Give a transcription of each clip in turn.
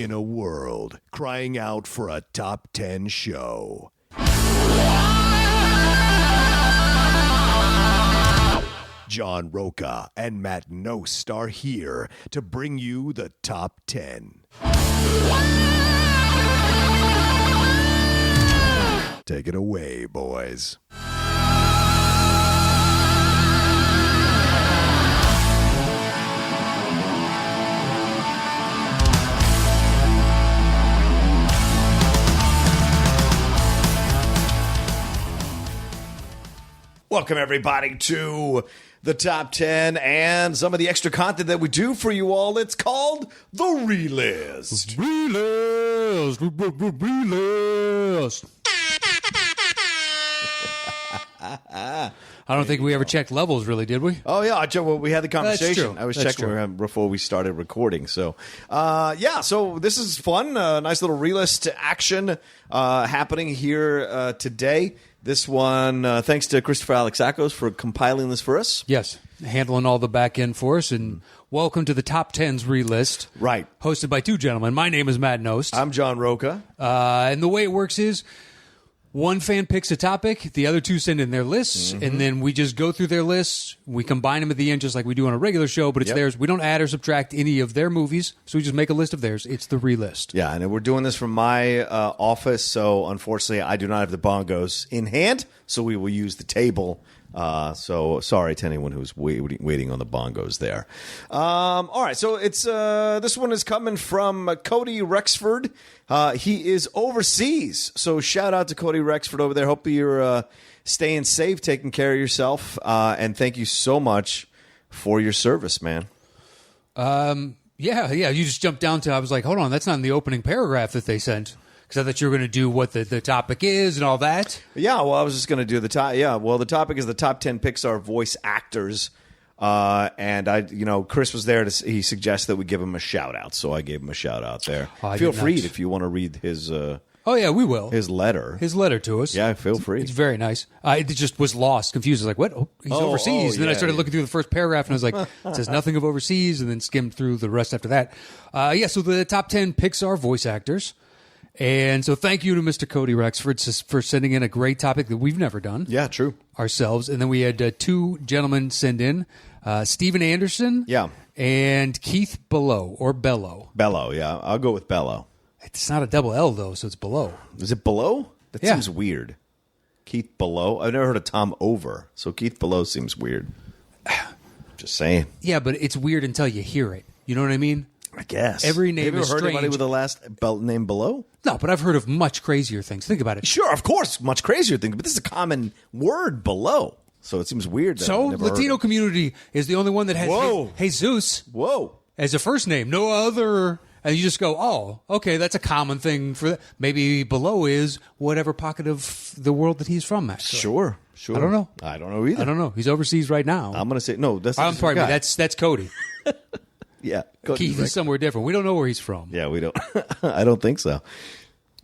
in a world crying out for a top 10 show. John Roca and Matt Nost are here to bring you the top 10. Take it away, boys. Welcome, everybody, to the top 10 and some of the extra content that we do for you all. It's called The Relist. Relist. I don't think we ever checked levels, really, did we? Oh, yeah. Well, we had the conversation. I was That's checking true. before we started recording. So, so this is fun. Nice little relist action happening here today. This one, thanks to Christopher Alexakos for compiling this for us. Yes, handling all the back end for us. And welcome to the Top 10s Relist. Right. Hosted by two gentlemen. My name is Matt Nost. I'm John Roca. And the way it works is one fan picks a topic, the other two send in their lists, and then we just go through their lists. We combine them at the end just like we do on a regular show, but it's theirs. We don't add or subtract any of their movies, so we just make a list of theirs. It's the relist. Yeah, and we're doing this from my office, so unfortunately I do not have the bongos in hand, so we will use the table. So sorry to anyone who's waiting on the bongos there. All right, so it's this one is coming from Cody Rexford. He is overseas, so shout out to Cody Rexford over there. Hope you're staying safe, taking care of yourself, and thank you so much for your service, man. Yeah, you just jumped down to, I was like, hold on, that's not in the opening paragraph that they sent. Because I thought you were going to do what the topic is and all that. Yeah, well, I was just going to do the top. Yeah, well, the topic is the top 10 Pixar voice actors. And Chris was there. He suggested that we give him a shout out. So I gave him a shout out there. Feel free if you want to read his. Oh, yeah, we will. His letter. His letter to us. Yeah, feel free. It's very nice. It just was lost, confused. I was like, what? Oh, he's overseas. And then I started looking through the first paragraph and I was like, it says nothing of overseas, and then skimmed through the rest after that. So the top 10 Pixar voice actors. And so thank you to Mr. Cody Rexford for sending in a great topic that we've never done. Yeah, true. Ourselves. And then we had two gentlemen send in, Steven Anderson and Keith Bellow, or Bellow. Bellow, yeah. I'll go with Bellow. It's not a double L, though, so it's Below. Is it Below? That seems weird. Keith Below? I've never heard of Tom Over, so Keith Below seems weird. Just saying. Yeah, but it's weird until you hear it. You know what I mean? I guess. Every name is strange. Have you ever heard anybody with the last name Below? No, but I've heard of much crazier things. Think about it. Sure, of course, much crazier things, but this is a common word, Below. So it seems weird. That So Latino community is the only one that has Jesus as a first name. No other. And you just go, oh, okay, that's a common thing for that. Maybe Below is whatever pocket of the world that he's from. Actually. Sure. I don't know. I don't know either. I don't know. He's overseas right now. I'm going to say, no, that's I'm sorry, that's Cody. Yeah. Keith is somewhere different. We don't know where he's from. Yeah, we don't. I don't think so.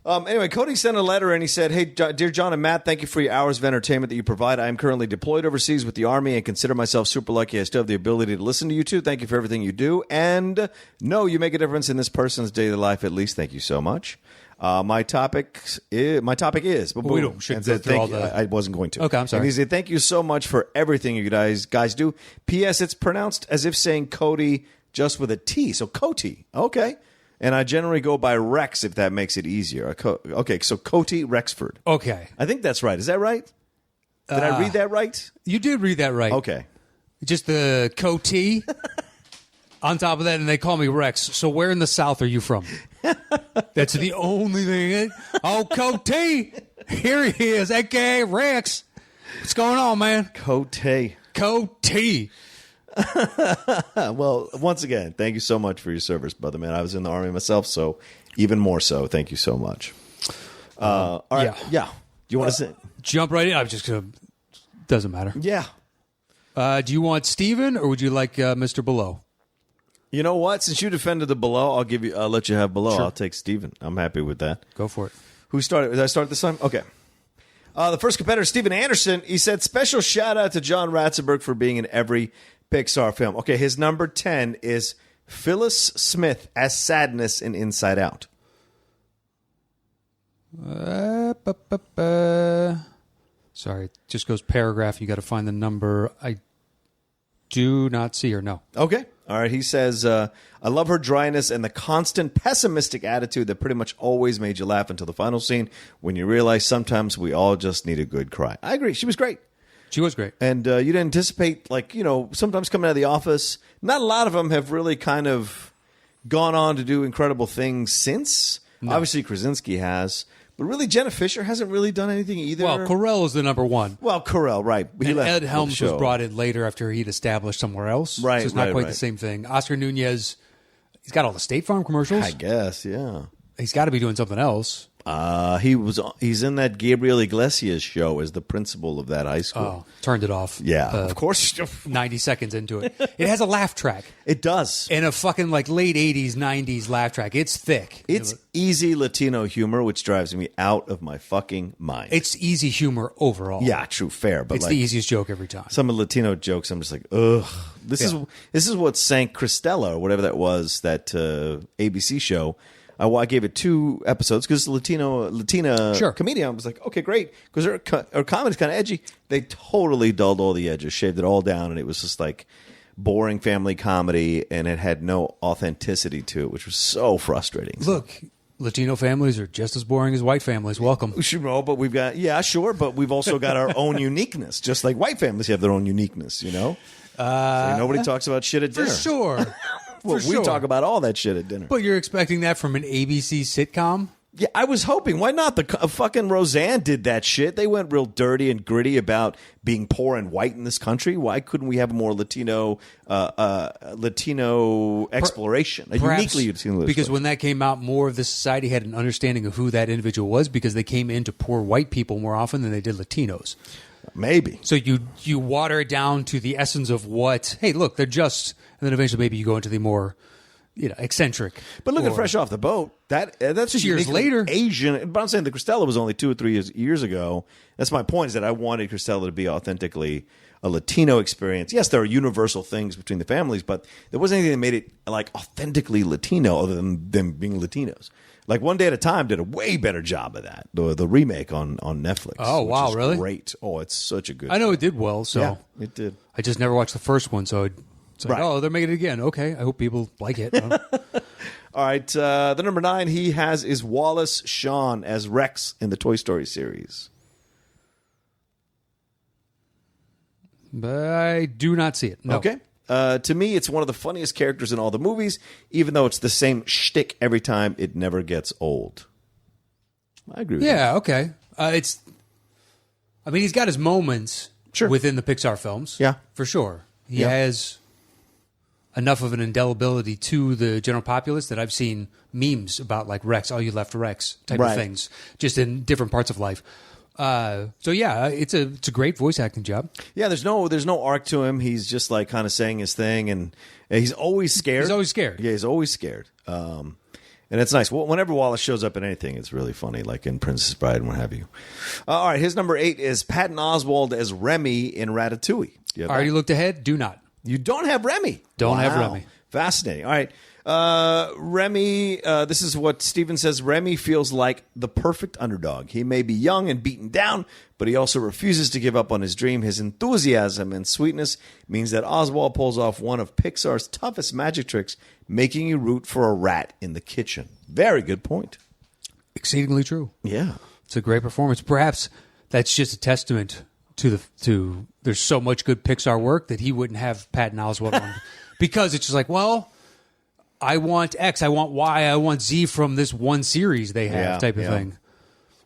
Anyway, Cody sent a letter and he said, hey, dear John and Matt, thank you for your hours of entertainment that you provide. I am currently deployed overseas with the Army and consider myself super lucky I still have the ability to listen to you two. Thank you for everything you do. And no, you make a difference in this person's daily life at least. Thank you so much. My topic is. But we shouldn't go through all the. I wasn't going to. Okay, I'm sorry. And he said, thank you so much for everything you guys do. P.S. It's pronounced as if saying Cody just with a T. So Cody. Okay. And I generally go by Rex if that makes it easier. Okay, so Cody Rexford. Okay. I think that's right. Is that right? Did I read that right? You did read that right. Okay. Just the Cody on top of that, and they call me Rex. So where in the South are you from? That's the only thing. Oh, Cody. Here he is, a.k.a. Rex. What's going on, man? Cody. Well, once again, thank you so much for your service, brother, man. I was in the Army myself, so even more so. Thank you so much. All right. Yeah. Do you want to say? Jump right in. I'm just going to... Doesn't matter. Yeah. Do you want Steven or would you like Mr. Below? You know what? Since you defended the Below, I'll let you have Below. Sure. I'll take Steven. I'm happy with that. Go for it. Who started? Did I start this time? Okay. The first competitor, Steven Anderson, he said, special shout out to John Ratzenberg for being in every Pixar film. Okay, his number 10 is Phyllis Smith as Sadness in Inside Out. Sorry, it just goes paragraph. You got to find the number. I do not see her, no. Okay. All right. He says, I love her dryness and the constant pessimistic attitude that pretty much always made you laugh until the final scene when you realize sometimes we all just need a good cry. I agree. She was great. She was great. And you didn't anticipate, sometimes coming out of The Office, not a lot of them have really kind of gone on to do incredible things since. No. Obviously, Krasinski has. But really, Jenna Fisher hasn't really done anything either. Well, Carell is the number one. Well, Carell, right. And Ed Helms was brought in later after he'd established somewhere else. Right, so it's not quite the same thing. Oscar Nunez, he's got all the State Farm commercials. I guess, yeah. He's got to be doing something else. He's in that Gabriel Iglesias show as the principal of that high school. Oh, turned it off. Yeah, of course. 90 seconds into it. It has a laugh track. It does. And a fucking late 80s, 90s laugh track. It's thick. It's easy Latino humor, which drives me out of my fucking mind. It's easy humor overall. Yeah, true, fair. But it's the easiest joke every time. Some of the Latino jokes, I'm just like, ugh. This is what sank Cristela, or whatever that was, that ABC show. I gave it 2 episodes because Latina sure. comedian. I was like, okay, great, because her comedy's kind of edgy. They totally dulled all the edges, shaved it all down, and it was just like boring family comedy, and it had no authenticity to it, which was so frustrating. Look, Latino families are just as boring as white families. Welcome. But we've got but we've also got our own uniqueness, just like white families have their own uniqueness. So nobody talks about shit at dinner. For sure. Well, we talk about all that shit at dinner. But you're expecting that from an ABC sitcom? Yeah, I was hoping. Why not? The fucking Roseanne did that shit. They went real dirty and gritty about being poor and white in this country. Why couldn't we have a more Latino exploration? Uniquely Latino because when that came out, more of the society had an understanding of who that individual was because they came into poor white people more often than they did Latinos. Maybe. So you water it down to the essence of what, hey, look, they're just, and then eventually maybe you go into the more, eccentric. But look at Fresh Off the Boat. That's just years later. Asian. But I'm saying the Cristela was only 2 or 3 years ago. That's my point, is that I wanted Cristela to be authentically a Latino experience. Yes, there are universal things between the families, but there wasn't anything that made it like authentically Latino other than them being Latinos. Like One Day at a Time did a way better job of that. The remake on Netflix. Oh, wow, really? Great. Oh, it's such a good I know it did well, so. Yeah, it did. I just never watched the first one, so it's like, oh, they're making it again. Okay, I hope people like it. All right, the number 9 he has is Wallace Shawn as Rex in the Toy Story series. But I do not see it. No. Okay. To me, it's one of the funniest characters in all the movies, even though it's the same shtick every time. It never gets old. I agree with you. Yeah, okay. He's got his moments within the Pixar films. Yeah. For sure. He has enough of an indelibility to the general populace that I've seen memes about, like Rex, oh, you left Rex type of things, just in different parts of life. It's a great voice acting job. Yeah, there's no arc to him. He's just like kind of saying his thing, and he's always scared. He's always scared. Yeah, he's always scared. And it's nice. Whenever Wallace shows up in anything, it's really funny, like in Princess Bride and what have you. All right, his number 8 is Patton Oswalt as Remy in Ratatouille. Already looked ahead? Do not. You don't have Remy. Don't have Remy. Fascinating. All right. Remy, this is what Steven says. Remy feels like the perfect underdog. He may be young and beaten down, but he also refuses to give up on his dream. His enthusiasm and sweetness means that Oswald pulls off one of Pixar's toughest magic tricks, making you root for a rat in the kitchen. Very good point. Exceedingly true. Yeah. It's a great performance. Perhaps that's just a testament to there's so much good Pixar work that he wouldn't have Patton Oswalt on. Because it's just like, well, I want X, I want Y, I want Z from this one series they have type of thing.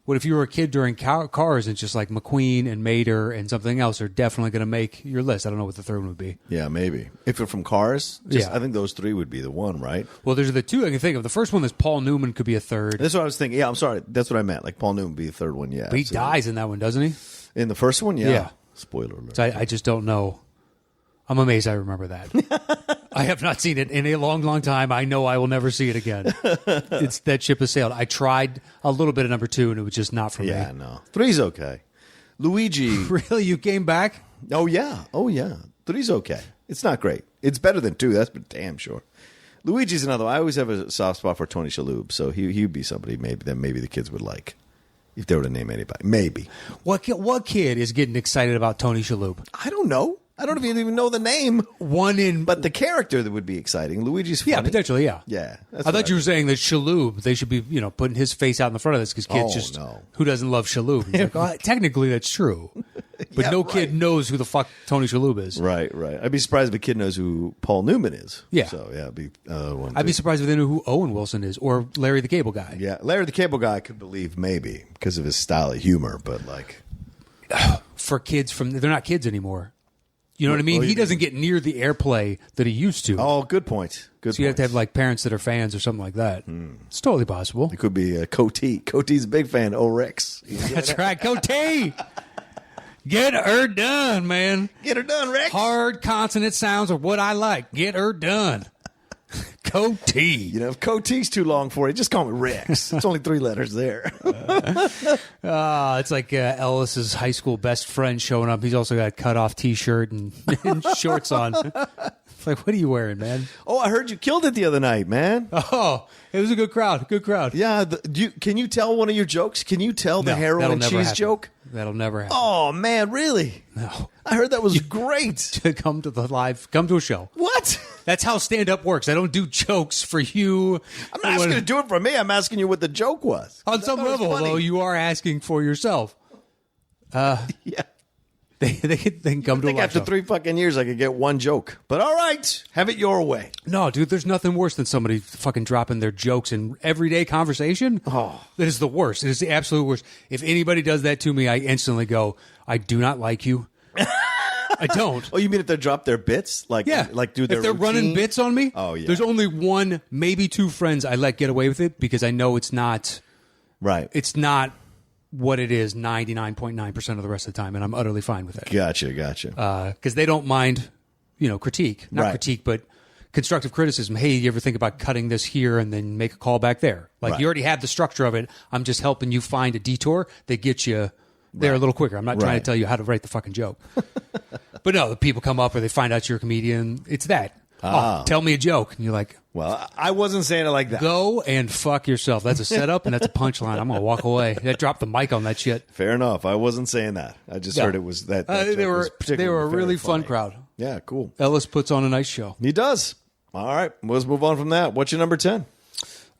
What if you were a kid during Cars and it's just like McQueen and Mater and something else are definitely going to make your list? I don't know what the third one would be. Yeah, maybe. If you're from Cars, I think those 3 would be the one, right? Well, there's the 2 I can think of. The first one is Paul Newman could be a third. That's what I was thinking. Yeah, I'm sorry. That's what I meant. Like Paul Newman would be the third one, yeah. But he dies in that one, doesn't he? In the first one, yeah. Spoiler alert. So I just don't know. I'm amazed I remember that. I have not seen it in a long, long time. I know I will never see it again. That ship has sailed. I tried a little bit of number 2, and it was just not for me. Yeah, no. 3's okay. Luigi. Really? You came back? Oh, yeah. 3's okay. It's not great. It's better than 2. That's damn sure. Luigi's another one. I always have a soft spot for Tony Shalhoub, so he'd be somebody that maybe the kids would like if they were to name anybody. Maybe. What kid is getting excited about Tony Shalhoub? I don't know. I don't even know the name. But the character that would be exciting. Luigi's funny. Yeah, potentially, yeah. Yeah. I thought you were saying that Shalhoub, they should be, putting his face out in the front of this because kids who doesn't love Shalhoub? He's like, technically that's true. But Yeah, no right. kid knows who the fuck Tony Shalhoub is. Right. I'd be surprised if a kid knows who Paul Newman is. Yeah. So, yeah, it'd be one. I'd be surprised if they knew who Owen Wilson is or Larry the Cable Guy. Yeah, Larry the Cable Guy I could believe maybe because of his style of humor, but like... For kids they're not kids anymore. You know what I mean? What do He you doesn't get near the airplay that he used to. Oh, good point. Good So you have to have like parents that are fans or something like that. It's totally possible. It could be Coty. Coty's a big fan. Oh, Rex. That's right. Go T. Get her done, man. Get her done, Rex. Hard consonant sounds are what I like. Get her done. Go T. You know, if Coty's too long for you, just call me Rex. It's only 3 letters there. It's like Ellis's high school best friend showing up. He's also got a cut-off T-shirt and shorts on. It's like, what are you wearing, man? Oh, I heard you killed it the other night, man. Oh, it was a good crowd. Good crowd. Yeah. Can you tell one of your jokes? Can you tell the No, heroin that'll and never cheese happen. joke? That'll never happen. Oh, man, really? No. I heard that was great. To come to a show. What? That's how stand-up works. I don't do jokes for you. I'm not asking you to do it for me. I'm asking you what the joke was. On some level, though, you are asking for yourself. Yeah. They can come I to a think live after show. 3 fucking years, I could get one joke. But all right, have it your way. No, dude, there's nothing worse than somebody fucking dropping their jokes in everyday conversation. Oh. That is the worst. It is the absolute worst. If anybody does that to me, I instantly go, I do not like you. I don't. Oh, you mean if they drop their bits? Like do their if they're running routine? bits on me, Oh, yeah. there's only one, maybe 2 friends I let get away with it because I know it's not what it is 99.9% of the rest of the time, and I'm utterly fine with it. Gotcha. Because they don't mind, critique. Not Right. critique, but constructive criticism. Hey, you ever think about cutting this here and then make a call back there? Like, Right. you already have the structure of it. I'm just helping you find a detour that gets you there a little quicker. I'm not trying to tell you how to write the fucking joke. But no, the people come up or they find out you're a comedian. It's that. Oh, tell me a joke. And you're like, Well, I wasn't saying it like that. go and fuck yourself. That's a setup and that's a punchline. I'm going to walk away. I dropped the mic on that shit. Fair enough. I wasn't saying that. I just heard it was that. They joke was were particularly a very really fun funny. crowd. Yeah, cool. Ellis puts on a nice show. He does. All right, let's move on from that. What's your number 10?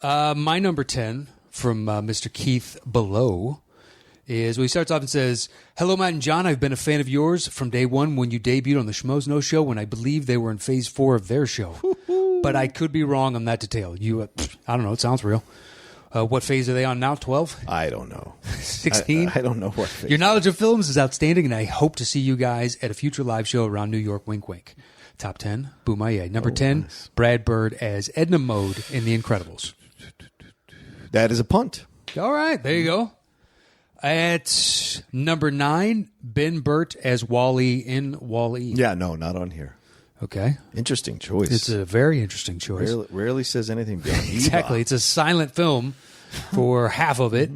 My number 10 from Mr. Keith Below is he starts off and says, "Hello, Matt and John. I've been a fan of yours from day one when you debuted on the Schmoes No Show when I believe they were in phase 4 of their show. But I could be wrong on that detail. I don't know. It sounds real. What phase are they on now? 12? I don't know. 16? I don't know what phase. Your knowledge of films is outstanding, and I hope to see you guys at a future live show around New York. Wink, wink. Top 10, Boomaye. Number 10, nice. Brad Bird as Edna Mode in The Incredibles. That is a punt. All right, there you go. At number 9, Ben Burt as Wall-E in Wall-E. Yeah, no, not on here. Okay. Interesting choice. It's a very interesting choice. Rarely says anything beyond Exactly. Eva. It's a silent film for half of it.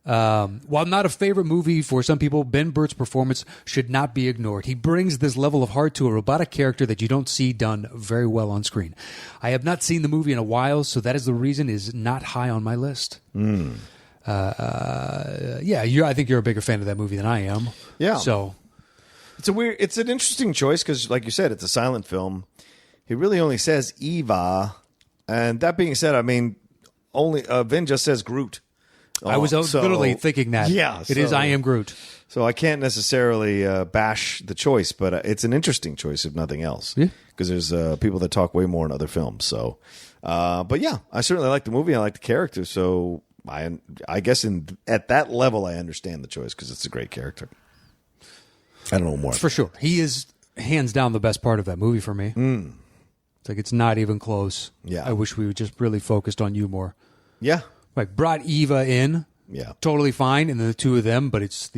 While not a favorite movie for some people, Ben Burt's performance should not be ignored. He brings this level of heart to a robotic character that you don't see done very well on screen. I have not seen the movie in a while, so that is the reason it is not high on my list. I think you're a bigger fan of that movie than I am. Yeah. So It's an interesting choice because, like you said, it's a silent film. He really only says Eva, and that being said, I mean, only Vin just says Groot. I was literally thinking that. Yeah, it is I Am Groot. So I can't necessarily bash the choice, but it's an interesting choice if nothing else. Yeah. Because there's people that talk way more in other films. So, but yeah, I certainly like the movie. I like the character. So I guess at that level, I understand the choice because it's a great character. I don't know more. For sure. He is hands down the best part of that movie for me. It's like it's not even close. Yeah. I wish we would just really focused on you more. Yeah. Like brought Eva in. Yeah. Totally fine, and the two of them, but it's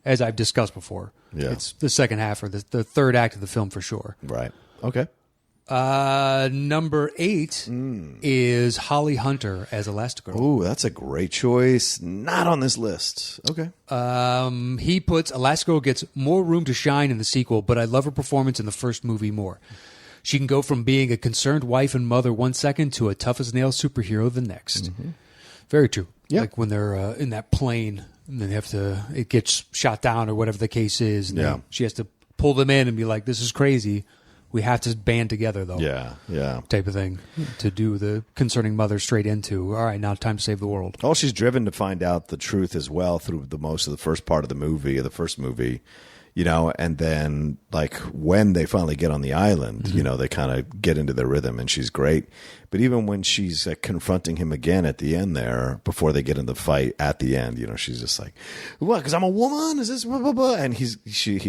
as I've discussed before. Yeah. It's the second half or the third act of the film for sure. Right. Okay. Number 8 is Holly Hunter as Elastigirl. Ooh, that's a great choice. Not on this list. Okay. He puts Elastigirl gets more room to shine in the sequel, but I love her performance in the first movie more. She can go from being a concerned wife and mother one second to a tough-as-nails superhero the next. Very true. Yeah. Like when they're in that plane and then it gets shot down or whatever the case is. And then she has to pull them in and be like, this is crazy. We have to band together, though. Yeah. Type of thing to do the concerning mother straight into, all right, now time to save the world. Oh, she's driven to find out the truth as well through most of the first part of the movie, or the first movie, and then like when they finally get on the island, they kind of get into their rhythm, and she's great. But even when she's confronting him again at the end there, before they get in the fight at the end, she's just like, what, because I'm a woman? Is this blah, blah, blah? And he's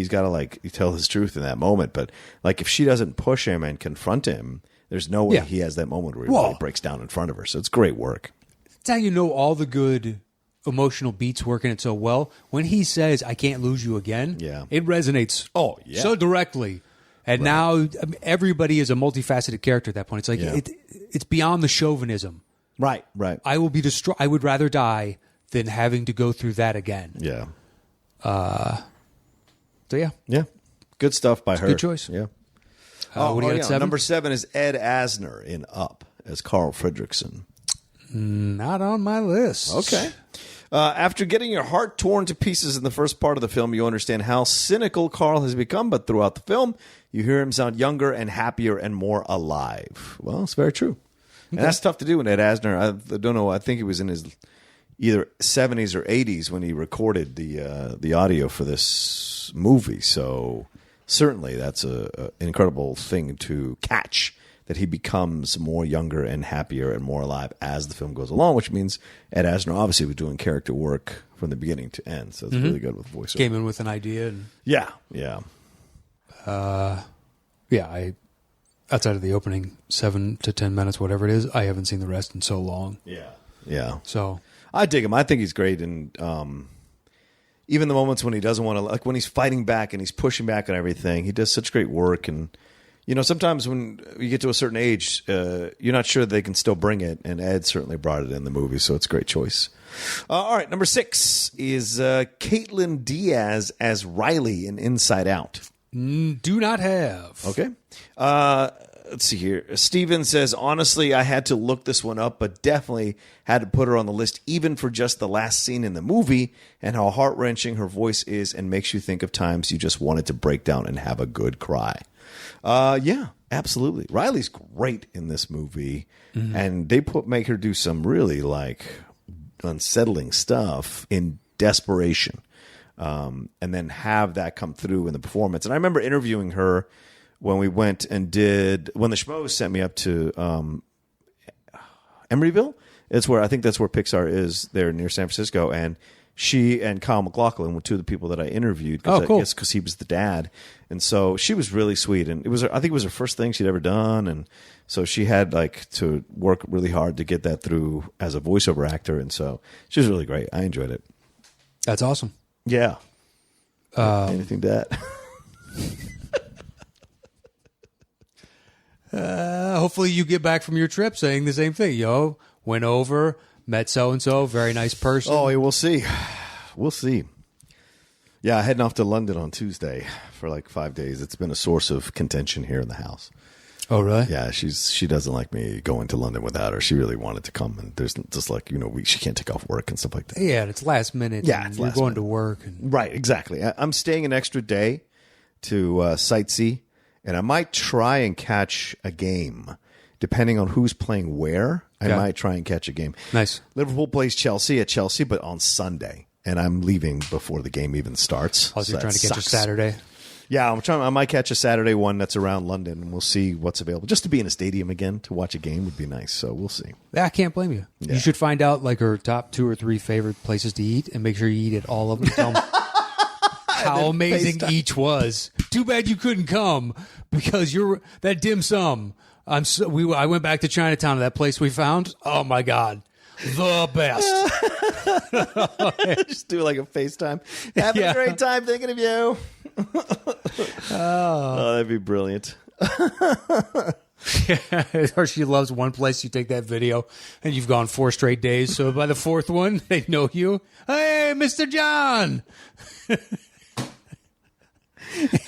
got to like tell his truth in that moment. But like if she doesn't push him and confront him, there's no way he has that moment where he really breaks down in front of her. So it's great work. That's how you know all the good emotional beats working it so well. When he says, I can't lose you again, it resonates so directly. And now everybody is a multifaceted character at that point. It's like it's beyond the chauvinism. Right. I will be destroyed. I would rather die than having to go through that again. Yeah. So Yeah. Good stuff by her. Good choice. Yeah. What do you got at 7? Number 7 is Ed Asner in Up as Carl Fredricksen. Not on my list. Okay. After getting your heart torn to pieces in the first part of the film, you understand how cynical Carl has become, but throughout the film, you hear him sound younger and happier and more alive. Well, it's very true. And that's tough to do in Ed Asner. I don't know. I think he was in his either 70s or 80s when he recorded the audio for this movie. So certainly that's an incredible thing to catch, that he becomes more younger and happier and more alive as the film goes along, which means Ed Asner obviously was doing character work from the beginning to end. So it's really good with voiceover. Came in with an idea. And, outside of the opening 7 to 10 minutes, whatever it is, I haven't seen the rest in so long. Yeah. So I dig him. I think he's great. And even the moments when he doesn't want to, like when he's fighting back and he's pushing back and everything, he does such great work. And sometimes when you get to a certain age, you're not sure they can still bring it, and Ed certainly brought it in the movie, so it's a great choice. All right, number 6 is Caitlin Diaz as Riley in Inside Out. Do not have. Okay. Let's see here. Steven says, honestly, I had to look this one up, but definitely had to put her on the list, even for just the last scene in the movie and how heart-wrenching her voice is and makes you think of times you just wanted to break down and have a good cry. Yeah, absolutely. Riley's great in this movie, and they make her do some really like unsettling stuff in desperation, and then have that come through in the performance. And I remember interviewing her when we went and when the Schmoes sent me up to Emeryville. That's where Pixar is there near San Francisco, and she and Kyle MacLachlan were two of the people that I interviewed. Cool. Because he was the dad. And so she was really sweet. And I think it was her first thing she'd ever done. And so she had like to work really hard to get that through as a voiceover actor. And so she was really great. I enjoyed it. That's awesome. Yeah. Anything to that? Hopefully you get back from your trip saying the same thing. Went over, met so-and-so, very nice person. Oh, yeah, we'll see. We'll see. Yeah, heading off to London on Tuesday for like 5 days. It's been a source of contention here in the house. Oh, really? Yeah, she doesn't like me going to London without her. She really wanted to come, and there's just like, she can't take off work and stuff like that. Yeah, and it's last minute. Yeah, you're going to work. Right, exactly. I'm staying an extra day to sightsee, and I might try and catch a game. Depending on who's playing where, I might try and catch a game. Nice. Liverpool plays Chelsea at Chelsea, but on Sunday. And I'm leaving before the game even starts. Oh, so you're trying to catch a Saturday? Yeah, I might catch a Saturday one that's around London, and we'll see what's available. Just to be in a stadium again to watch a game would be nice, so we'll see. Yeah, I can't blame you. Yeah. You should find out like her top 2 or 3 favorite places to eat and make sure you eat at all of them. Tell them how amazing each was. Too bad you couldn't come because you're that dim sum. I went back to Chinatown to that place we found. Oh my God. The best. Just do like a FaceTime. Having a great time thinking of you. Oh, that'd be brilliant. Or she loves one place, you take that video, and you've gone 4 straight days. So by the 4th one, they know you. Hey, Mr. John.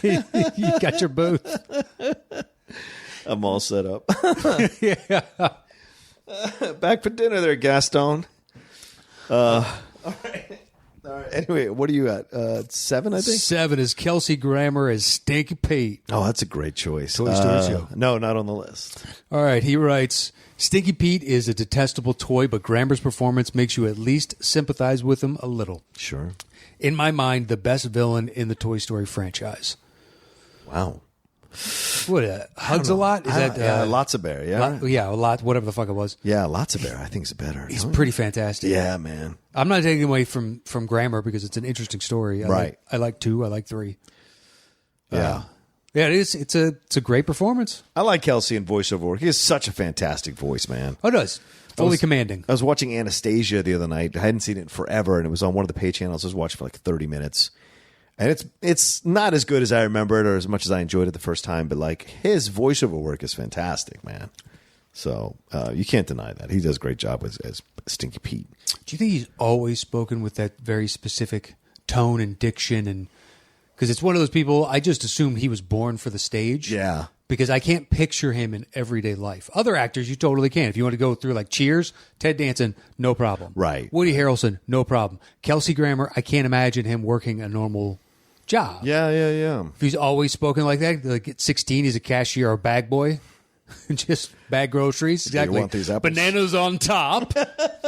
You got your booth. I'm all set up. Yeah. Back for dinner there, Gaston. All right. Anyway, what are you at? 7, I think? 7 is Kelsey Grammer as Stinky Pete. Oh, that's a great choice. Toy Story 2. No, not on the list. All right, he writes, Stinky Pete is a detestable toy, but Grammer's performance makes you at least sympathize with him a little. Sure. In my mind, the best villain in the Toy Story franchise. Wow. What, Hugs a Lot? Is that Lots of Bear, yeah? yeah, a lot, whatever the fuck it was. Yeah, Lots of Bear, I think is better. He's pretty fantastic. Yeah, man. I'm not taking away from Grammer because it's an interesting story. I like 2. I like 3. Yeah. Yeah, it is. It's a great performance. I like Kelsey in voiceover work. He has such a fantastic voice, man. Oh, it does. Fully commanding. I was watching Anastasia the other night. I hadn't seen it in forever, and it was on one of the pay channels. I was watching for like 30 minutes. And it's not as good as I remember it or as much as I enjoyed it the first time, but like his voiceover work is fantastic, man. So you can't deny that. He does a great job as Stinky Pete. Do you think he's always spoken with that very specific tone and diction? And because it's one of those people, I just assume he was born for the stage. Yeah. Because I can't picture him in everyday life. Other actors, you totally can. If you want to go through like Cheers, Ted Danson, no problem. Right. Woody Harrelson, no problem. Kelsey Grammer, I can't imagine him working a normal job. Yeah. If he's always spoken like that, like at 16, he's a cashier or bag boy. Just bag groceries. Exactly. You want these apples? Bananas on top.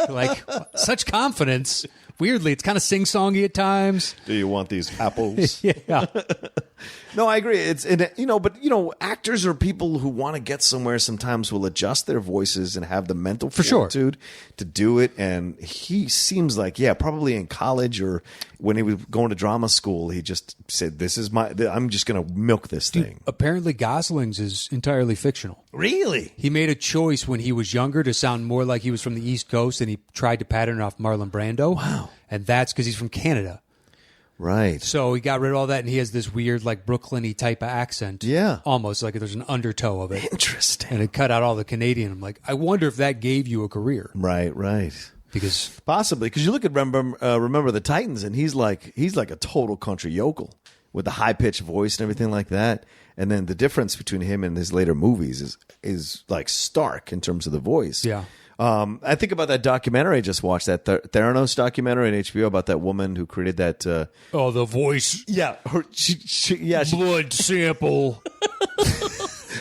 Like, such confidence. Weirdly, it's kind of sing-songy at times. Do you want these apples? Yeah. No, I agree. But actors or people who want to get somewhere sometimes will adjust their voices and have the mental fortitude to do it. And he seems like, probably in college or when he was going to drama school, he just said, I'm just going to milk this thing. Apparently, Gosling's is entirely fictional. Really? He made a choice when he was younger to sound more like he was from the East Coast, and he tried to pattern off Marlon Brando. Wow. And that's because he's from Canada. Right. So he got rid of all that, and he has this weird, like, Brooklyn-y type of accent. Yeah. Almost like there's an undertow of it. Interesting. And it cut out all the Canadian. I'm like, I wonder if that gave you a career. Right. Because possibly, because you look at Remember the Titans, and he's like a total country yokel with the high pitched voice and everything like that. And then the difference between him and his later movies is like stark in terms of the voice. Yeah. I think about that documentary I just watched, that Theranos documentary on HBO about that woman who created that. The voice. Yeah, Blood sample.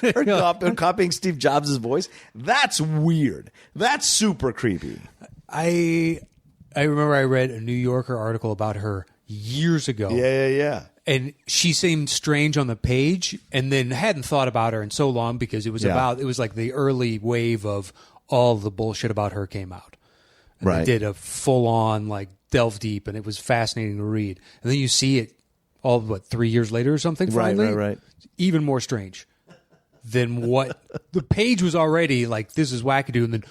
her copying Steve Jobs' voice. That's weird. That's super creepy. I remember I read a New Yorker article about her years ago. Yeah. And she seemed strange on the page, and then hadn't thought about her in so long because it was like the early wave of all the bullshit about her came out. And right. They did a full-on, like, delve deep, and it was fascinating to read. And then you see it 3 years later or something, finally? Right. Even more strange than what... The page was already like, this is wackadoo, and then,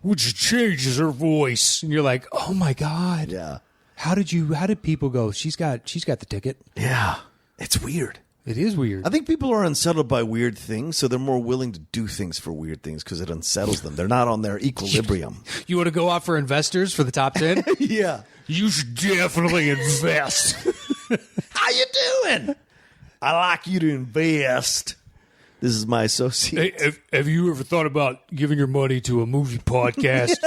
which changes her voice. And you're like, oh, my God. Yeah. How did people go, she's got the ticket? Yeah. It's weird. It is weird. I think people are unsettled by weird things, so they're more willing to do things for weird things because it unsettles them. They're not on their equilibrium. You want to go out for investors for the top 10? Yeah. You should definitely invest. How you doing? I like you to invest. This is my associate. Hey, have you ever thought about giving your money to a movie podcast?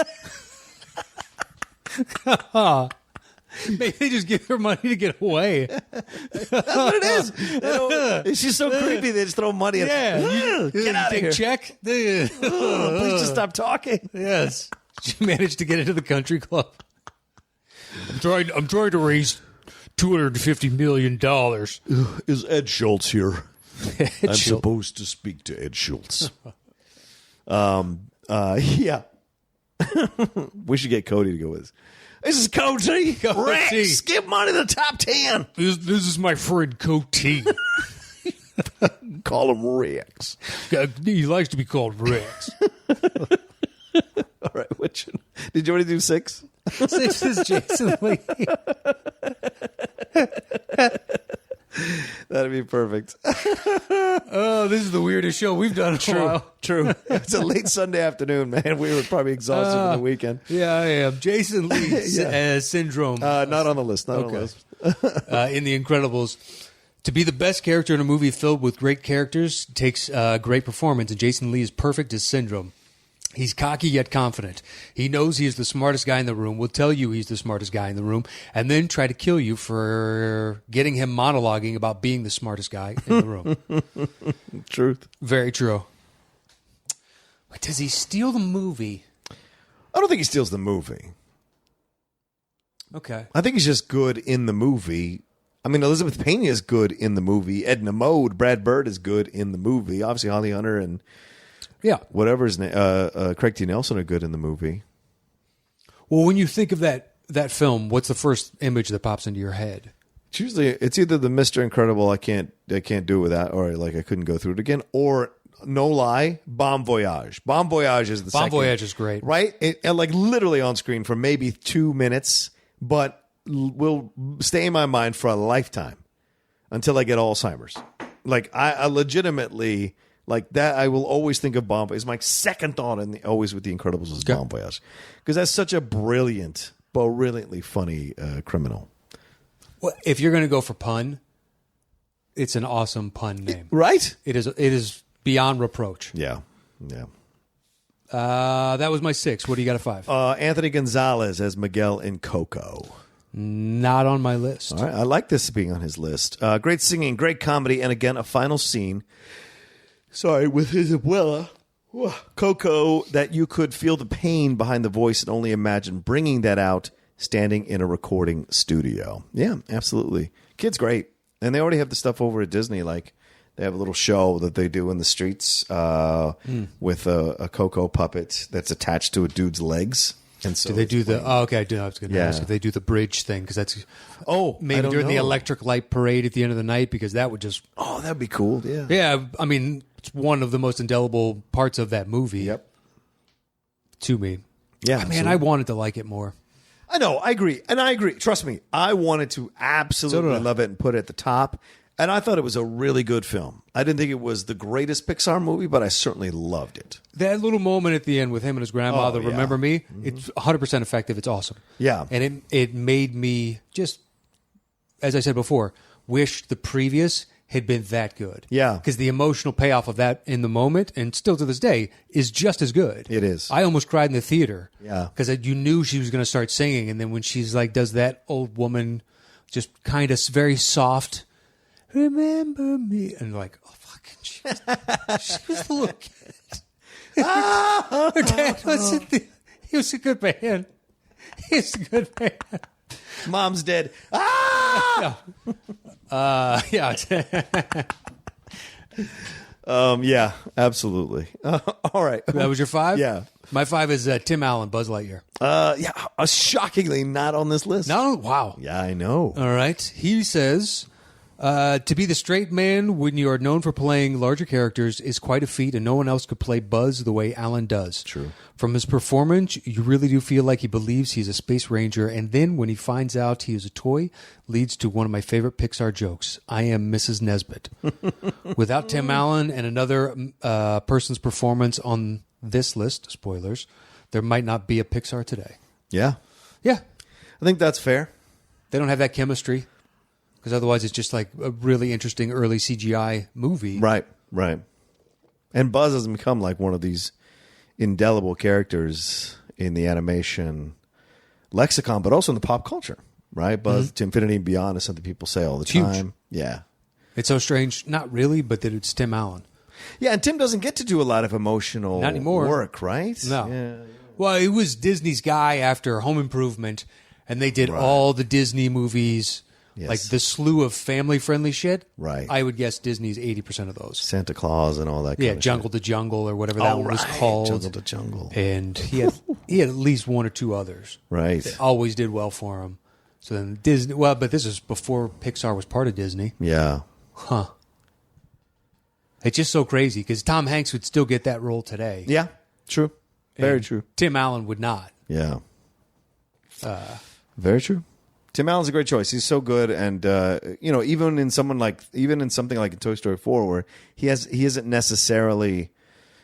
Maybe they just give her money to get away. That's what it is. It's just so creepy. They just throw money at get out of here. Check. Please just stop talking. Yes. She managed to get into the country club. I'm trying to raise $250 million. Is Ed Schultz here? I'm supposed to speak to Ed Schultz. Yeah. We should get Cody to go with us. This is Cody. Rex, give money to the top 10. This is my friend Cody. Call him Rex. He likes to be called Rex. All right. Did you already do 6? 6 is Jason Lee. That'd be perfect. Oh, this is the weirdest show we've done in a while. True. It's a late Sunday afternoon, man. We were probably exhausted from the weekend. Yeah, I am. Jason Lee syndrome. Not on the list. Not on the list. In The Incredibles. To be the best character in a movie filled with great characters takes great performance, and Jason Lee is perfect as Syndrome. He's cocky yet confident. He knows he is the smartest guy in the room, will tell you he's the smartest guy in the room, and then try to kill you for getting him monologuing about being the smartest guy in the room. Truth. Very true. But does he steal the movie? I don't think he steals the movie. Okay. I think he's just good in the movie. I mean, Elizabeth Pena is good in the movie. Edna Mode, Brad Bird is good in the movie. Obviously, Holly Hunter and whatever his name, Craig T. Nelson are good in the movie. Well, when you think of that film, what's the first image that pops into your head? It's either the Mr. Incredible, I can't do it without, or like I couldn't go through it again, or no lie, Bon Voyage. Bon Voyage is the second. Bon Voyage is great, right? And like literally on screen for maybe 2 minutes, but will stay in my mind for a lifetime until I get Alzheimer's. Like I legitimately. Like that, I will always think of Bon Voyage. It's my second thought, always with The Incredibles is Bon Voyage, because that's such a brilliantly funny criminal. Well, if you're going to go for pun, it's an awesome pun name, right? It is beyond reproach. Yeah. That was my 6. What do you got at 5? Anthony Gonzalez as Miguel in Coco. Not on my list. All right, I like this being on his list. Great singing, great comedy, and again a final scene. Sorry, with his abuela, Coco, that you could feel the pain behind the voice and only imagine bringing that out standing in a recording studio. Yeah, absolutely. Kid's great. And they already have the stuff over at Disney. Like, they have a little show that they do in the streets with a Coco puppet that's attached to a dude's legs. And so do they do the? Oh, okay, I was going to ask if they do the bridge thing, because that's maybe during the electric light parade at the end of the night, because that would just that'd be cool. Yeah. I mean, it's one of the most indelible parts of that movie. Yep. To me, yeah, man, I wanted to like it more. I know, I agree, Trust me, I wanted to absolutely love it and put it at the top. And I thought it was a really good film. I didn't think it was the greatest Pixar movie, but I certainly loved it. That little moment at the end with him and his grandmother, Remember Me, it's 100% effective. It's awesome. Yeah. And it made me just, as I said before, wish the previous had been that good. Yeah. Because the emotional payoff of that in the moment, and still to this day, is just as good. It is. I almost cried in the theater. Yeah. Because you knew she was going to start singing, and then when she's like, does that old woman just kind of very soft... Remember me, and like, oh fucking Jesus, she was a little kid. Her dad wasn't. He was a good man. He's a good man. Mom's dead. Yeah. Yeah, absolutely. All right. That was your 5? Yeah. My 5 is Tim Allen, Buzz Lightyear. Shockingly not on this list. No, wow. Yeah, I know. All right. He says, to be the straight man when you are known for playing larger characters is quite a feat, and no one else could play Buzz the way Allen does. True. From his performance, you really do feel like he believes he's a space ranger, and then when he finds out he is a toy, leads to one of my favorite Pixar jokes, I am Mrs. Nesbit. Without Tim Allen and another person's performance on this list, spoilers, there might not be a Pixar today. Yeah. Yeah. I think that's fair. They don't have that chemistry. Because otherwise, it's just like a really interesting early CGI movie. Right. And Buzz has become like one of these indelible characters in the animation lexicon, but also in the pop culture, right? Buzz to infinity and beyond is something people say all the time. Huge. Yeah. It's so strange, not really, but that it's Tim Allen. Yeah, and Tim doesn't get to do a lot of emotional Not anymore. work, right? No. Yeah. Well, it was Disney's guy after Home Improvement, and they did all the Disney movies. Yes. Like the slew of family-friendly shit. Right. I would guess Disney's 80% of those. Santa Claus and all that kind of Jungle to Jungle or whatever that one was called. Jungle to Jungle. And he had at least one or two others. Right. That always did well for him. So then Disney, well, but this is before Pixar was part of Disney. Yeah. Huh. It's just so crazy because Tom Hanks would still get that role today. Yeah. True. Very true. Tim Allen would not. Yeah. Very true. Tim Allen's a great choice. He's so good, and even in something like in Toy Story 4, where he isn't necessarily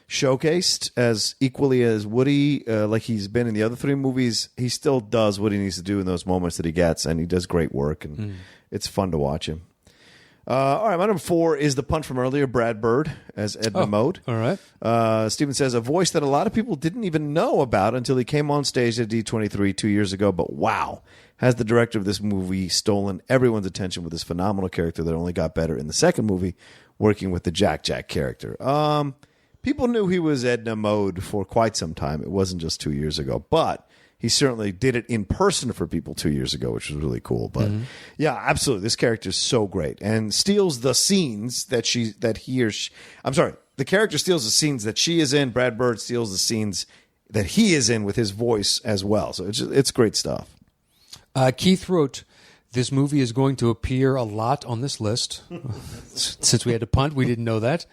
showcased as equally as Woody, like he's been in the other 3 movies. He still does what he needs to do in those moments that he gets, and he does great work, and it's fun to watch him. All right, my number 4 is the punch from earlier, Brad Bird as Edna Mode. All right. Steven says, a voice that a lot of people didn't even know about until he came on stage at D23 2 years ago. But wow, has the director of this movie stolen everyone's attention with this phenomenal character that only got better in the second movie, working with the Jack character. People knew he was Edna Mode for quite some time. It wasn't just 2 years ago, but he certainly did it in person for people 2 years ago, which was really cool. But yeah, absolutely, this character is so great and steals the scenes the character steals the scenes that she is in. Brad Bird steals the scenes that he is in with his voice as well. So it's great stuff. Keith wrote, this movie is going to appear a lot on this list. Since we had to punt, we didn't know that.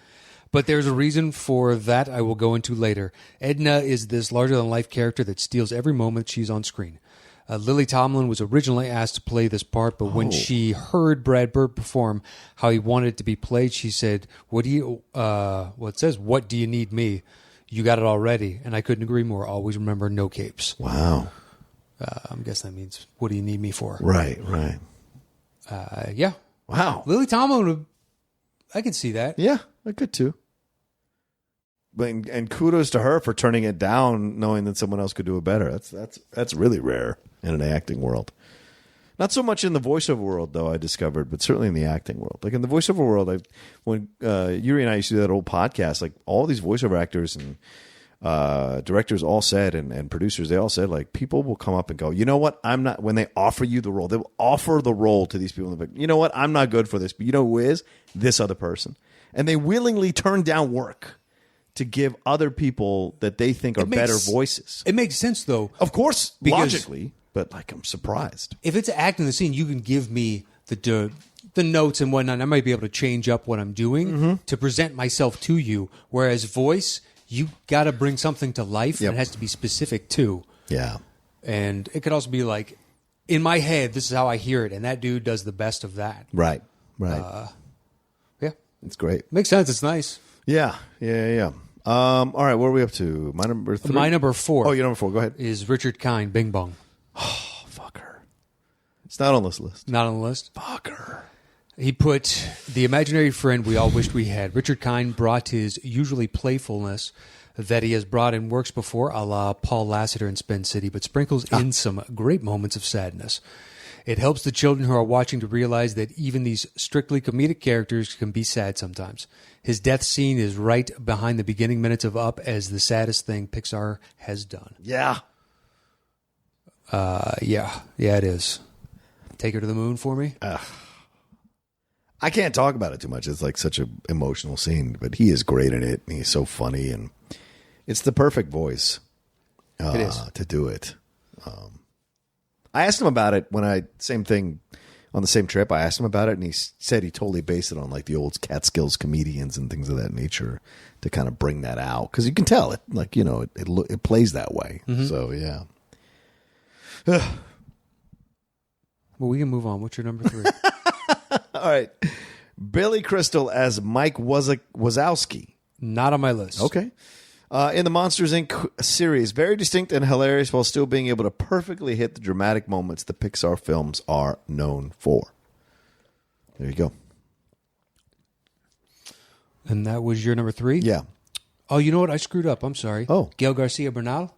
But there's a reason for that I will go into later. Edna is this larger-than-life character that steals every moment she's on screen. Lily Tomlin was originally asked to play this part, but when she heard Brad Bird perform how he wanted it to be played, she said, what do you need me? You got it already. And I couldn't agree more. Always remember, no capes. Wow. I'm guessing that means, what do you need me for? Right. Yeah. Wow. Lily Tomlin, I can see that. Yeah, I could too. And kudos to her for turning it down, knowing that someone else could do it better. That's really rare in an acting world. Not so much in the voiceover world, though, I discovered, but certainly in the acting world. Like in the voiceover world, when Yuri and I used to do that old podcast, like all these voiceover actors and directors all said, and producers, they all said, like, people will come up and go, you know what, I'm not, when they offer you the role, they will offer the role to these people. Like, you know what, I'm not good for this, but you know who is? This other person. And they willingly turn down work to give other people that they think are better voices. It makes sense, though. Of course, logically, but like I'm surprised. If it's acting the scene, you can give me the notes and whatnot. I might be able to change up what I'm doing to present myself to you. Whereas voice, you got to bring something to life, and it has to be specific too. Yeah. And it could also be like, in my head, this is how I hear it, and that dude does the best of that. Right. Yeah. It's great. Makes sense. It's nice. Yeah. All right, what are we up to? My number 3? My number 4. Oh, your number 4. Go ahead. Is Richard Kind, Bing Bong. Oh, fuck her. It's not on this list. Not on the list? Fuck her. He put the imaginary friend we all wished we had. Richard Kind brought his usually playfulness that he has brought in works before, a la Paul Lasseter in Spin City, but sprinkles in some great moments of sadness. It helps the children who are watching to realize that even these strictly comedic characters can be sad sometimes. His death scene is right behind the beginning minutes of Up as the saddest thing Pixar has done. Yeah. Yeah, it is. Take her to the moon for me? I can't talk about it too much. It's like such an emotional scene, but he is great in it. And he's so funny, and it's the perfect voice it is. To do it. I asked him about it same thing on the same trip. I asked him about it, and he said he totally based it on like the old Catskills comedians and things of that nature to kind of bring that out, because you can tell it, like, you know, it plays that way. So yeah. Well, we can move on. What's your number 3? All right, Billy Crystal as Mike Wazowski. Not on my list. Okay. In the Monsters, Inc. series, very distinct and hilarious while still being able to perfectly hit the dramatic moments the Pixar films are known for. There you go. And that was your number 3? Yeah. Oh, you know what? I screwed up. I'm sorry. Oh. Gael Garcia Bernal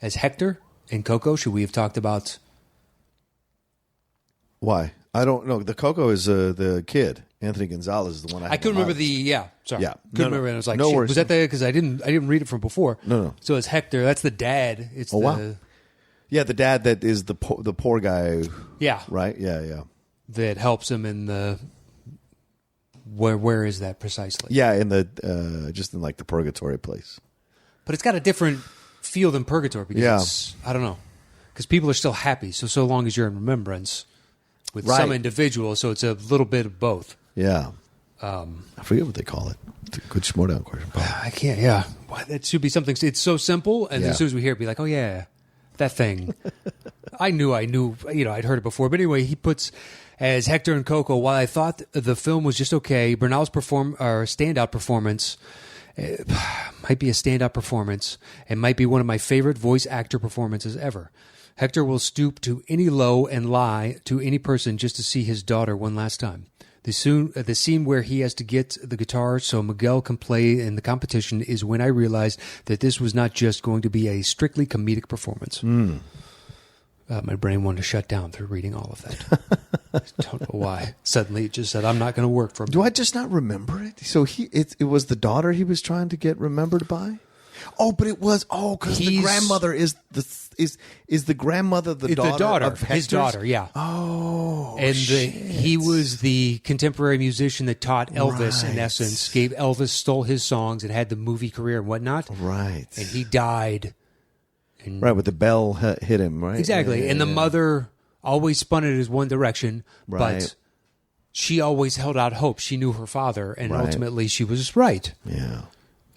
as Hector in Coco. Should we have talked about? Why? I don't know. The Coco is the kid. Anthony Gonzalez is the one I couldn't remember the. Yeah, sorry. Yeah. Couldn't remember. And I was like, no shit, worries. was that the? Because I didn't read it from before. No. So it's Hector. That's the dad. It's wow. Yeah, the dad that is the poor guy. Yeah. Right. Yeah. That helps him in the. Where is that precisely? Yeah, in the just in like the purgatory place. But it's got a different feel than purgatory because I don't know, because people are still happy. So long as you're in remembrance with some individual, so it's a little bit of both. Yeah. I forget what they call it. It's a good Schmoedown question. I can't. Yeah, it should be something. It's so simple, and then as soon as we hear it, be like, oh yeah, that thing. I knew. You know, I'd heard it before. But anyway, he puts as Hector and Coco. While I thought the film was just okay, Bernal's standout performance. Might be a standout performance and might be one of my favorite voice actor performances ever. Hector will stoop to any low and lie to any person just to see his daughter one last time. The scene where he has to get the guitar so Miguel can play in the competition is when I realized that this was not just going to be a strictly comedic performance. My brain wanted to shut down through reading all of that. I don't know why. Suddenly it just said, I'm not going to work for him. Do I just not remember it? So it was the daughter he was trying to get remembered by? Oh, but it was because the grandmother is the grandmother the daughter of Hector's? His daughter, yeah. Oh, and he was the contemporary musician that taught Elvis. In essence, stole his songs and had the movie career and whatnot. Right, and he died. And right, with the bell hit him. Right, exactly. Yeah, and the mother always spun it as one direction, but she always held out hope. She knew her father, and ultimately she was right. Yeah.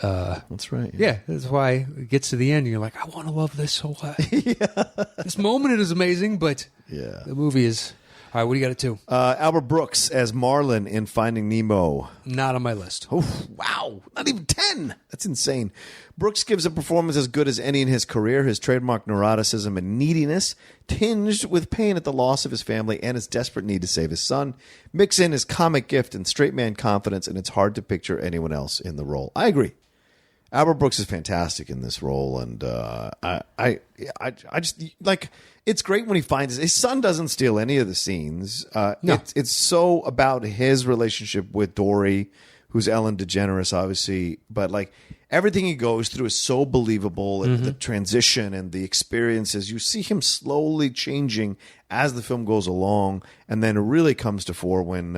That's right. Yeah, that's why it gets to the end and you're like, I want to love this so much. This moment is amazing, but the movie is... All right, what do you got at 2? Albert Brooks as Marlin in Finding Nemo. Not on my list. Oh, wow. Not even 10. That's insane. Brooks gives a performance as good as any in his career. His trademark neuroticism and neediness, tinged with pain at the loss of his family and his desperate need to save his son, mix in his comic gift and straight man confidence, and it's hard to picture anyone else in the role. I agree. Albert Brooks is fantastic in this role, and I just like. It's great when he finds his son doesn't steal any of the scenes. No. It's so about his relationship with Dory, who's Ellen DeGeneres, obviously, but like everything he goes through is so believable, and the transition and the experiences. You see him slowly changing as the film goes along, and then it really comes to bear when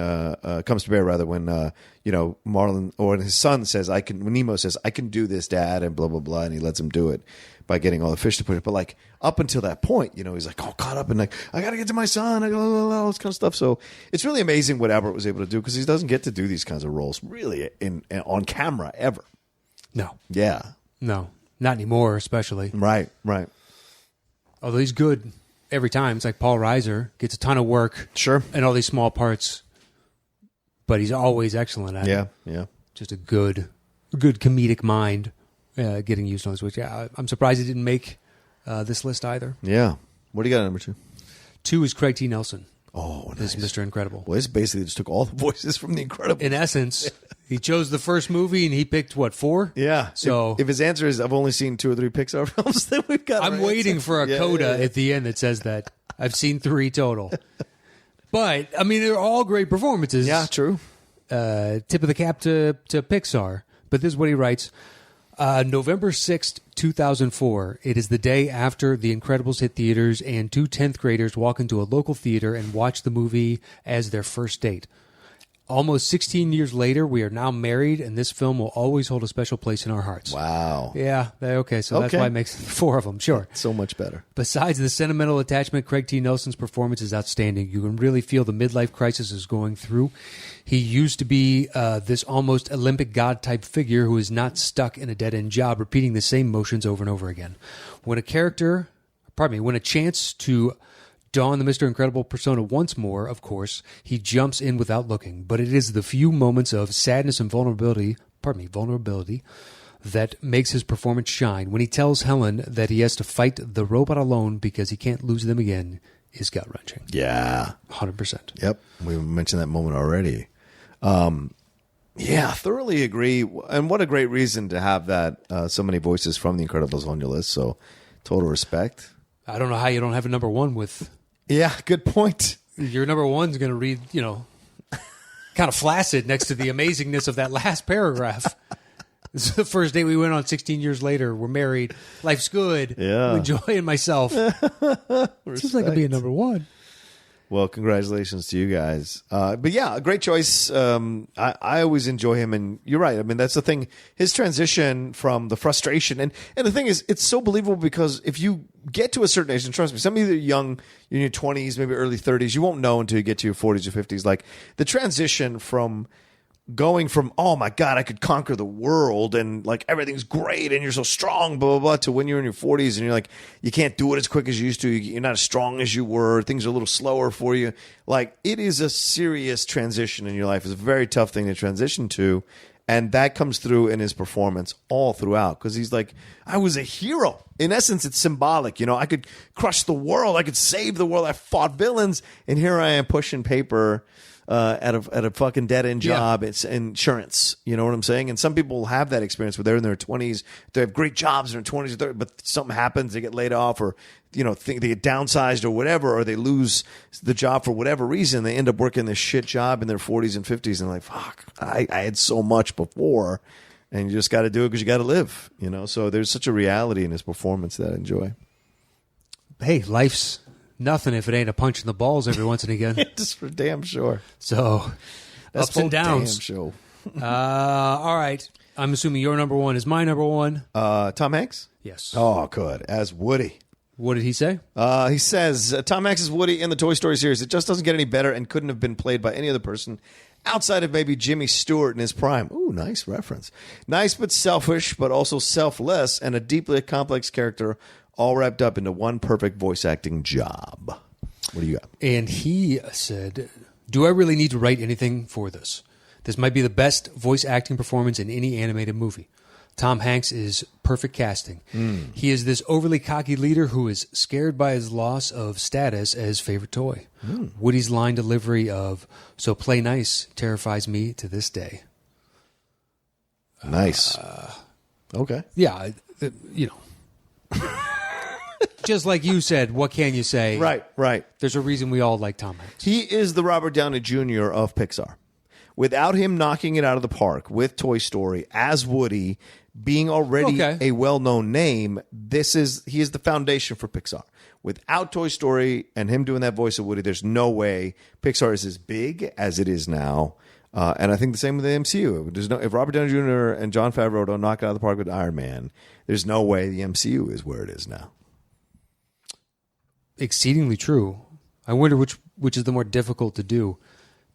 Marlon or his son says, when Nemo says, I can do this, Dad, and blah blah blah, and he lets him do it by getting all the fish to put it. But like up until that point, he's like all caught up and like, I got to get to my son, all this kind of stuff. So it's really amazing what Albert was able to do, because he doesn't get to do these kinds of roles really on camera ever. No. Yeah. No. Not anymore, especially. Right. Although he's good every time. It's like Paul Reiser gets a ton of work. Sure. And all these small parts. But he's always excellent at it. Yeah. Just a good comedic mind getting used on this. Which, I'm surprised he didn't make this list either. Yeah. What do you got at number 2? 2 is Craig T. Nelson. Oh, This nice. Mr. Incredible. Well, this basically just took all the voices from The Incredibles. In essence, he chose the first movie and he picked, 4? Yeah. So if his answer is, I've only seen 2 or 3 Pixar films, then we've got I'm waiting for a coda at the end that says that. I've seen 3 total. But, I mean, they're all great performances. Yeah, true. Tip of the cap to Pixar. But this is what he writes. November 6th, 2004. It is the day after The Incredibles hit theaters and 2 10th graders walk into a local theater and watch the movie as their first date. Almost 16 years later, we are now married, and this film will always hold a special place in our hearts. Wow. Yeah, okay, so that's why it makes 4 of them, sure. So much better. Besides the sentimental attachment, Craig T. Nelson's performance is outstanding. You can really feel the midlife crisis is going through. He used to be this almost Olympic god-type figure who is not stuck in a dead-end job, repeating the same motions over and over again. When a chance to don the Mr. Incredible persona once more, of course, he jumps in without looking. But it is the few moments of sadness and vulnerability that makes his performance shine. When he tells Helen that he has to fight the robot alone because he can't lose them again is gut-wrenching. Yeah. 100%. Yep. We mentioned that moment already. Yeah, thoroughly agree. And what a great reason to have that so many voices from The Incredibles on your list. So total respect. I don't know how you don't have a number 1 with... Yeah, good point. Your number 1's going to read, kind of flaccid next to the amazingness of that last paragraph. This is the first date we went on 16 years later. We're married. Life's good. Yeah. I'm enjoying myself. Seems like it'd be a number 1. Well, congratulations to you guys. But yeah, a great choice. I always enjoy him, and you're right. I mean, that's the thing. His transition from the frustration, and the thing is, it's so believable because if you get to a certain age, and trust me, some of you are young, you're in your 20s, maybe early 30s, you won't know until you get to your 40s or 50s. Like the transition from going from, oh my God, I could conquer the world and like everything's great and you're so strong, blah, blah, blah, to when you're in your 40s and you're like, you can't do it as quick as you used to. You're not as strong as you were. Things are a little slower for you. Like it is a serious transition in your life. It's a very tough thing to transition to. And that comes through in his performance all throughout because he's like, I was a hero. In essence, it's symbolic. I could crush the world. I could save the world. I fought villains. And here I am pushing paper at a fucking dead end job. It's insurance. You know what I'm saying? And some people have that experience where they're in their 20s. They have great jobs in their 20s, or 30s, but something happens, they get laid off, or think they get downsized or whatever, or they lose the job for whatever reason. They end up working this shit job in their 40s and 50s, and like, fuck, I had so much before, and you just got to do it because you got to live. So there's such a reality in his performance that I enjoy. Hey, life's nothing if it ain't a punch in the balls every once and again. Just for damn sure. So, that's ups and downs. Damn show. All right. I'm assuming your number one is my number one. Tom Hanks? Yes. Oh, good. As Woody. What did he say? He says, Tom Hanks is Woody in the Toy Story series. It just doesn't get any better and couldn't have been played by any other person outside of maybe Jimmy Stewart in his prime. Ooh, nice reference. Nice but selfish, but also selfless, and a deeply complex character all wrapped up into one perfect voice acting job. What do you got? And he said, do I really need to write anything for this? This might be the best voice acting performance in any animated movie. Tom Hanks is perfect casting. He is this overly cocky leader who is scared by his loss of status as favorite toy. Woody's line delivery of, "So play nice," terrifies me to this day. Nice. Okay. Yeah, just like you said, what can you say? Right. There's a reason we all like Tom Hanks. He is the Robert Downey Jr. of Pixar. Without him knocking it out of the park with Toy Story as Woody, being already a well-known name, he is the foundation for Pixar. Without Toy Story and him doing that voice of Woody, there's no way Pixar is as big as it is now. And I think the same with the MCU. If Robert Downey Jr. and Jon Favreau don't knock it out of the park with Iron Man, there's no way the MCU is where it is now. Exceedingly true. I wonder which is the more difficult to do.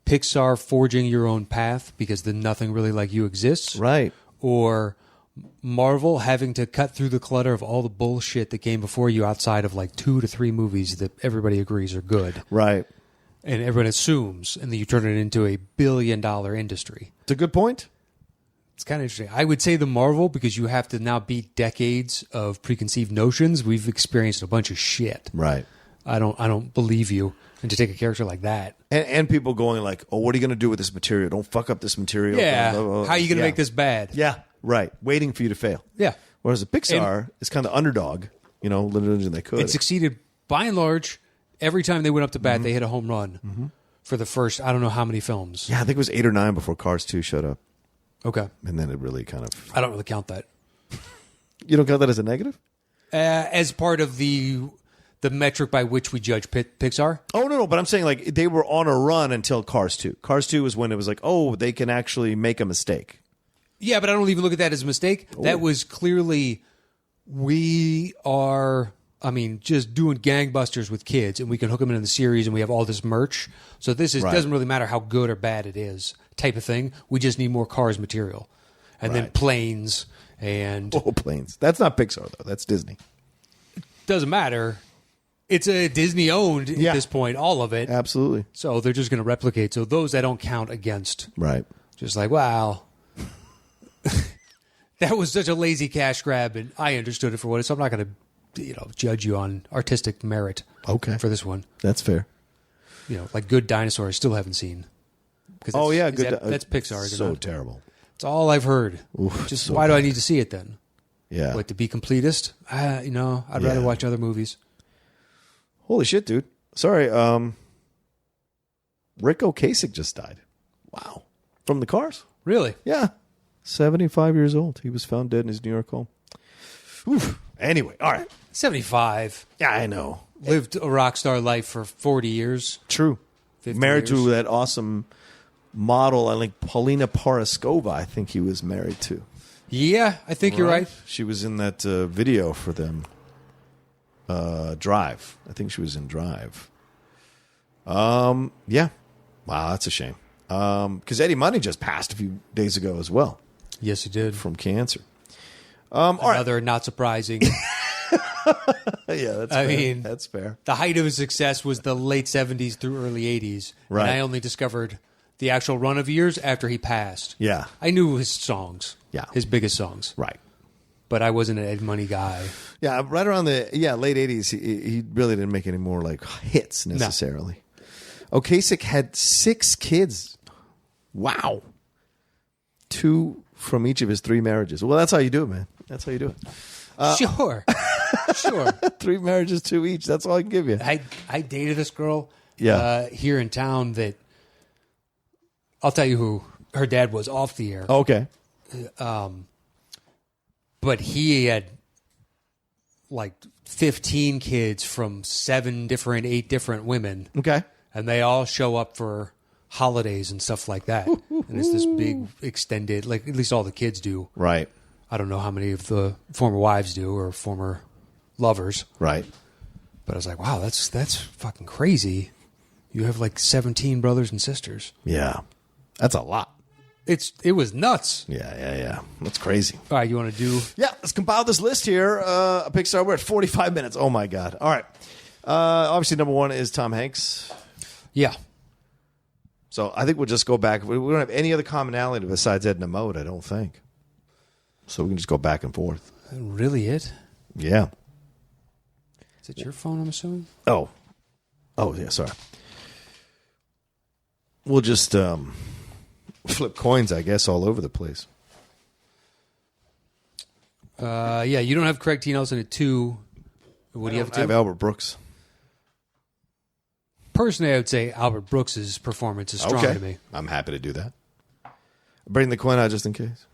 Pixar forging your own path because then nothing really like you exists. Right. Or Marvel having to cut through the clutter of all the bullshit that came before you outside of like 2 to 3 movies that everybody agrees are good. Right. And everyone assumes, and then you turn it into a billion-dollar industry. It's a good point. It's kind of interesting. I would say the Marvel, because you have to now beat decades of preconceived notions. We've experienced a bunch of shit. Right. I don't believe you. And to take a character like that. And people going like, oh, what are you going to do with this material? Don't fuck up this material. Yeah. Blah, blah, blah. How are you going to make this bad? Yeah. Right. Waiting for you to fail. Yeah. Whereas the Pixar is kind of underdog, literally they could. It succeeded by and large. Every time they went up to bat, they hit a home run for the first, I don't know how many films. Yeah, I think it was 8 or 9 before Cars 2 showed up. Okay. And then it really kind of... I don't really count that. You don't count that as a negative? As part of the metric by which we judge Pixar? Oh, no, but I'm saying like they were on a run until Cars 2. Cars 2 was when it was like, oh, they can actually make a mistake. Yeah, but I don't even look at that as a mistake. Ooh. That was clearly, we are, just doing gangbusters with kids, and we can hook them into the series, and we have all this merch. So this doesn't really matter how good or bad it is type of thing. We just need more Cars material. And then planes and... Oh, planes. That's not Pixar, though. That's Disney. Doesn't matter. It's a Disney-owned at this point, all of it. Absolutely. So they're just going to replicate. So those I don't count against. Right. Just like, wow. That was such a lazy cash grab, and I understood it for what it is. So I'm not going to judge you on artistic merit for this one. That's fair. Like Good Dinosaur I still haven't seen. That's Pixar, isn't it? So terrible. It's all I've heard. Oof, just why do I need to see it then? Yeah. Like to be completist? I'd rather watch other movies. Holy shit, dude. Sorry. Rick Ocasek just died. Wow. From the Cars? Really? Yeah. 75 years old. He was found dead in his New York home. Oof. Anyway, all right. 75. Yeah, I know. Lived a rock star life for 40 years. True. 50 married years. to that awesome model, I think Paulina Paraskova, I think he was married to. Yeah, I think you're right. She was in that video for them. Drive. I think she was in Drive. Yeah. Wow, that's a shame. Because Eddie Money just passed a few days ago as well. Yes, he did. From cancer. Another not surprising. Yeah, that's fair. That's fair. The height of his success was the late 70s through early 80s. Right. And I only discovered the actual run of years after he passed. Yeah. I knew his songs. Yeah. His biggest songs. Right. But I wasn't an Ed Money guy. Yeah, right around the late 80s, he really didn't make any more like hits necessarily. Ocasek had 6 kids. Wow. 2 from each of his 3 marriages. Well, that's how you do it, man. That's how you do it. Sure. 3 marriages, 2 each. That's all I can give you. I dated this girl Yeah. here in town that I'll tell you who her dad was off the air. Okay. But he had like 15 kids from 8 different women. Okay. And they all show up for holidays and stuff like that. And it's this big extended, like at least all the kids do. Right. I don't know how many of the former wives do or former lovers. Right. But I was like, wow, that's fucking crazy. You have like 17 brothers and sisters. Yeah. That's a lot. It was nuts. Yeah. That's crazy. All right, you want to do? Yeah, let's compile this list here. Pixar, we're at 45 minutes. Oh, my God. All right. Obviously, number 1 is Tom Hanks. Yeah. So I think we'll just go back. We don't have any other commonality besides Edna Mode, I don't think. So we can just go back and forth. Really it? Yeah. Is it your phone, I'm assuming? Oh, yeah, sorry. We'll just flip coins, I guess, all over the place. Yeah, you don't have Craig T. Nelson at 2. What do you have at 2? I have Albert Brooks. Personally, I would say Albert Brooks' performance is stronger to me. I'm happy to do that. Bring the coin out just in case.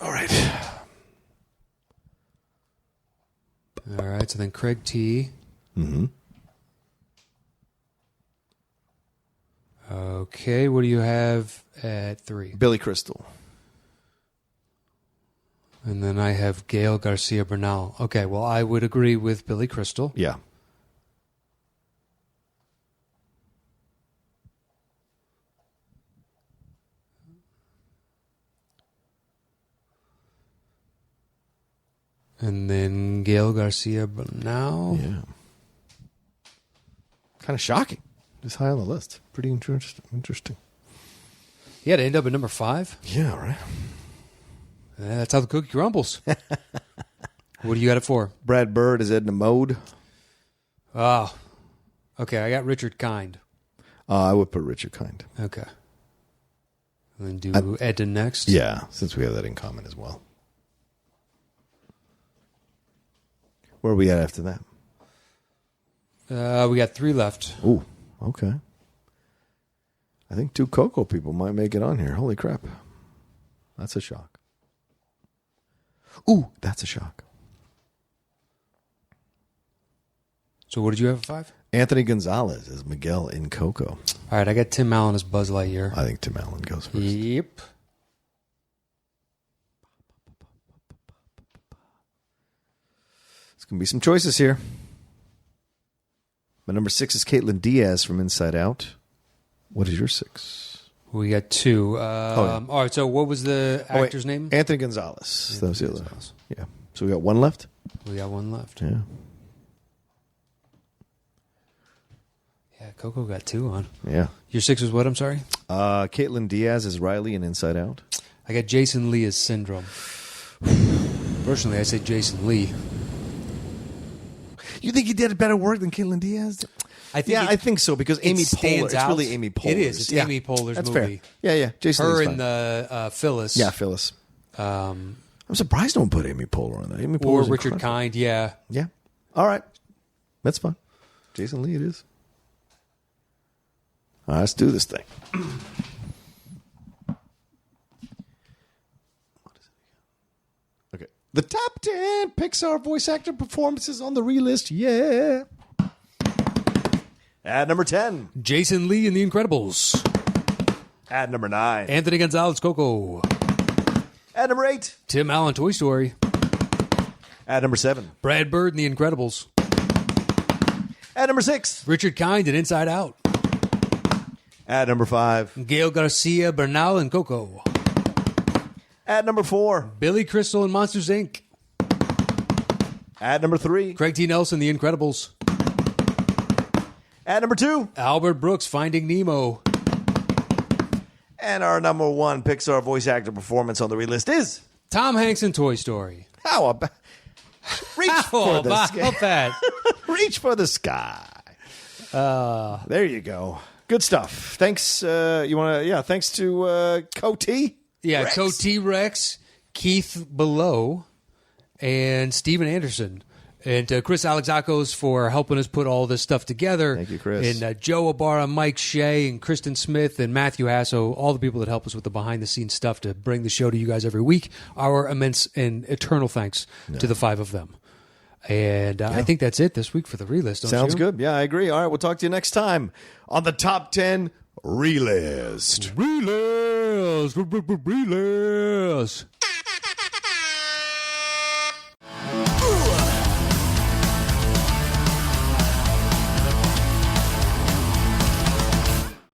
All right. All right, so then Craig T. Mm-hmm. Okay, what do you have at 3? Billy Crystal. And then I have Gail Garcia Bernal. Okay, well, I would agree with Billy Crystal. Yeah. And then Gail Garcia Bernal. Yeah. Kind of shocking. Just high on the list. Pretty interesting. Yeah, to end up at number 5. Yeah, right. That's how the cookie crumbles. What do you got it for? Brad Bird is Edna Mode. Oh, okay. I got Richard Kind. I would put Richard Kind. Okay. And then do Edna next. Yeah, since we have that in common as well. Where are we at after that? We got 3 left. Ooh, okay. I think 2 Coco people might make it on here. Holy crap. That's a shock. Ooh, that's a shock. So what did you have at 5? Anthony Gonzalez is Miguel in Coco. All right, I got Tim Allen as Buzz Lightyear. I think Tim Allen goes first. Yep. There's going to be some choices here. My number 6 is Caitlin Diaz from Inside Out. What is your 6? We got 2. All right, so what was the actor's name? Anthony Gonzalez. That was the other. Yeah. So we got 1 left? We got 1 left. Yeah. Yeah, Coco got 2 on. Yeah. Your 6 was what, I'm sorry? Caitlin Diaz is Riley in Inside Out. I got Jason Lee as Syndrome. Personally, I say Jason Lee. You think he did a better work than Caitlin Diaz? I think so, because Amy Poehler. It's really Amy Poehler. It is. It's Amy Poehler's That's movie. Fair. Yeah. Jason Her Lee's and the Phyllis. Yeah, Phyllis. I'm surprised no one put Amy Poehler on that. Amy or Poehler's Richard incredible. Kind, yeah. Yeah. All right. That's fine. Jason Lee it is. All right, let's do this thing. Okay. The top 10 Pixar voice actor performances on the relist. Yeah. At number 10. Jason Lee in The Incredibles. At number 9. Anthony Gonzalez, Coco. At number 8. Tim Allen, Toy Story. At number 7. Brad Bird in The Incredibles. At number 6. Richard Kind in Inside Out. At number 5. Gail Garcia Bernal in Coco. At number 4. Billy Crystal in Monsters, Inc. At number 3. Craig T. Nelson, The Incredibles. At number 2. Albert Brooks, Finding Nemo. And our number 1 Pixar voice actor performance on the relist is Tom Hanks in Toy Story. how about reach for the about that? reach for the sky. There you go. Good stuff. Thanks. Thanks to Co-T. Yeah, Rex. Co-T Rex, Keith Below, and Steven Anderson. And Chris Alexakos for helping us put all this stuff together. Thank you, Chris. And Joe Ibarra, Mike Shea, and Kristen Smith, and Matthew Hasso, all the people that help us with the behind-the-scenes stuff to bring the show to you guys every week. Our immense and eternal thanks to the 5 of them. And I think that's it this week for the relist. Sounds good. Yeah, I agree. All right, we'll talk to you next time on the Top 10 Relist. Relist.